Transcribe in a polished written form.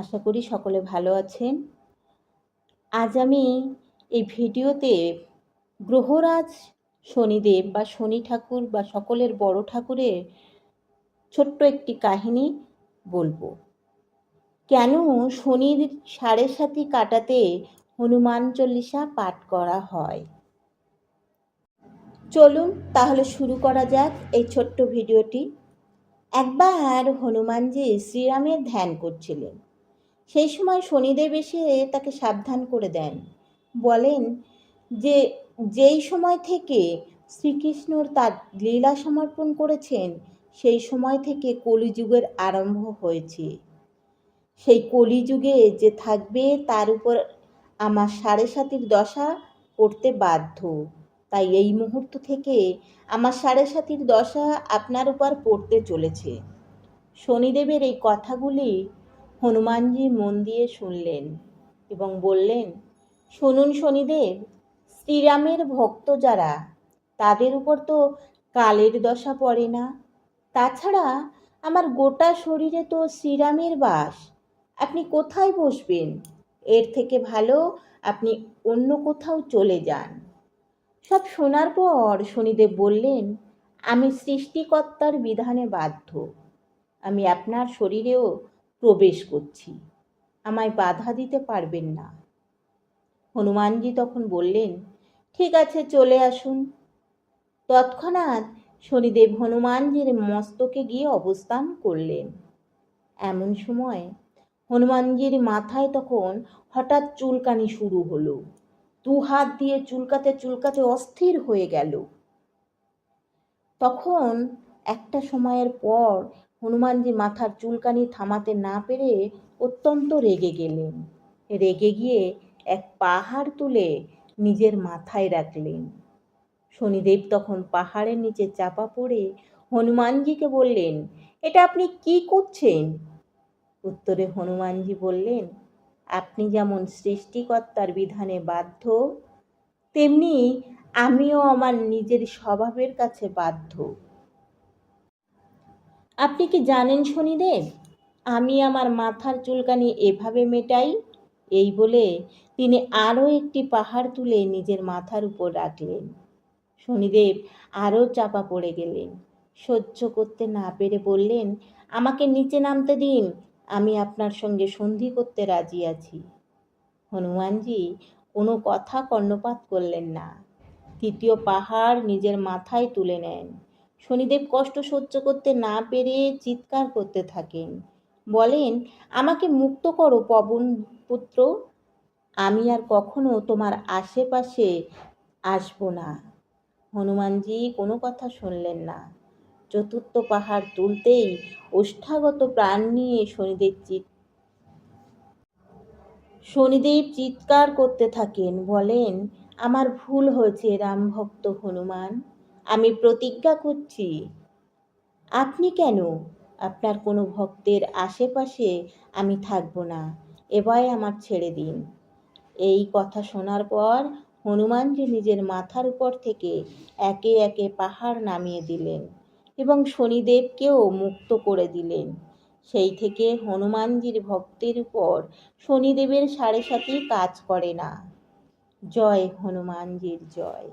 আশা করি সকলে ভালো আছেন। আজ আমি এই ভিডিওতে গ্রহরাজ শনিদেব বা শনি ঠাকুর বা সকলের বড় ঠাকুরের ছোট্ট একটি কাহিনী বলবো। কেন শনির সাড়ে সাতি কাটাতে হনুমান চল্লিশা পাঠ করা হয়। চলুন তাহলে শুরু করা যাক এই ছোট্ট ভিডিওটি। একবার হনুমানজি শ্রীরামের ধ্যান করছিলেন। সেই সময় শনিদেব এসে তাকে সাবধান করে দেন। বলেন যে যেই সময় থেকে শ্রীকৃষ্ণর তার লীলা সমর্পণ করেছেন সেই সময় থেকে কলিযুগের আরম্ভ হয়েছে। সেই কলিযুগে যে থাকবে তার উপর আমার সাড়ে সাতির দশা পড়তে বাধ্য। তাই এই মুহূর্ত থেকে আমার সাড়ে সাতির দশা আপনার উপর পড়তে চলেছে। শনিদেবের এই কথাগুলি হনুমানজি মন দিয়ে শুনলেন এবং বললেন, শুনুন শনিদেব, শ্রীরামের ভক্ত যারা তাদের উপর তো কালের দশা পড়ে না। তাছাড়া আমার গোটা শরীরে তো শ্রীরামের বাস। আপনি কোথায় বসবেন? এর থেকে ভালো আপনি অন্য কোথাও চলে যান। সব শোনার পর শনিদেব বললেন, আমি সৃষ্টিকর্তার বিধানে বাধ্য। আমি আপনার শরীরেও প্রবেশ করছি, আমায় বাধা দিতে পারবেন না। হনুমানজি তখন বললেন, ঠিক আছে, চলে আসুন। তৎক্ষণাৎ শনিদেব হনুমানজির মস্তকে গিয়ে অবস্থান করলেন। এমন সময় হনুমানজির মাথায় তখন হঠাৎ চুলকানি শুরু হলো। 2 হাত দিয়ে চুলকাতে চুলকাতে অস্থির হয়ে গেল। তখন একটা সময়ের পর হনুমানজি মাথার চুলকানি থামাতে না পেরে অত্যন্ত রেগে গেলেন। রেগে গিয়ে এক পাহাড় তুলে নিজের মাথায় রাখলেন। শনিদেব তখন পাহাড়ের নিচে চাপা পড়ে হনুমানজিকে বললেন, এটা আপনি কি করছেন? উত্তরে হনুমানজি বললেন, আপনি যেমন সৃষ্টিকর্তার বিধানে বাধ্য, তেমনি আমিও আমার নিজের স্বভাবের কাছে বাধ্য। আপনি কি জানেন শনিদেব, আমি আমার মাথার চুলকানি এভাবে মেটাই? এই বলে তিনি আরও একটি পাহাড় তুলে নিজের মাথার উপর রাখলেন। শনিদেব আরও চাপা পড়ে গেলেন। সহ্য করতে না পেরে বললেন, আমাকে নিচে নামতে দিন, আমি আপনার সঙ্গে সন্ধি করতে রাজি আছি। হনুমানজি কোনো কথা কর্ণপাত করলেন না। তৃতীয় পাহাড় নিজের মাথায় তুলে নেন। শনিদেব কষ্ট সহ্য করতে না পেরে চিৎকার করতে থাকেন। বলেন, আমাকে মুক্ত করো পবন পুত্র, আমি আর কখনো তোমার আশেপাশে আসবো না। হনুমানজি কোনো কথা শুনলেন না। চতুর্থ পাহাড় তুলতেই ওষ্ঠাগত প্রাণ নিয়ে শনিদেব চিৎকার করতে থাকেন। বলেন, আমার ভুল হয়েছে রামভক্ত হনুমান, আমি প্রতিজ্ঞা করছি আপনি কেন, আপনার কোনো ভক্তের আশেপাশে আমি থাকবো না, এবার আমার ছেড়ে দিন। এই কথা শোনার পর হনুমানজি নিজের মাথার উপর থেকে একে একে পাহাড় নামিয়ে দিলেন এবং শনিদেবকেও মুক্ত করে দিলেন। সেই থেকে হনুমানজির ভক্তের উপর শনিদেবের সাড়ে সাতি কাজ করে না। জয় হনুমানজির জয়।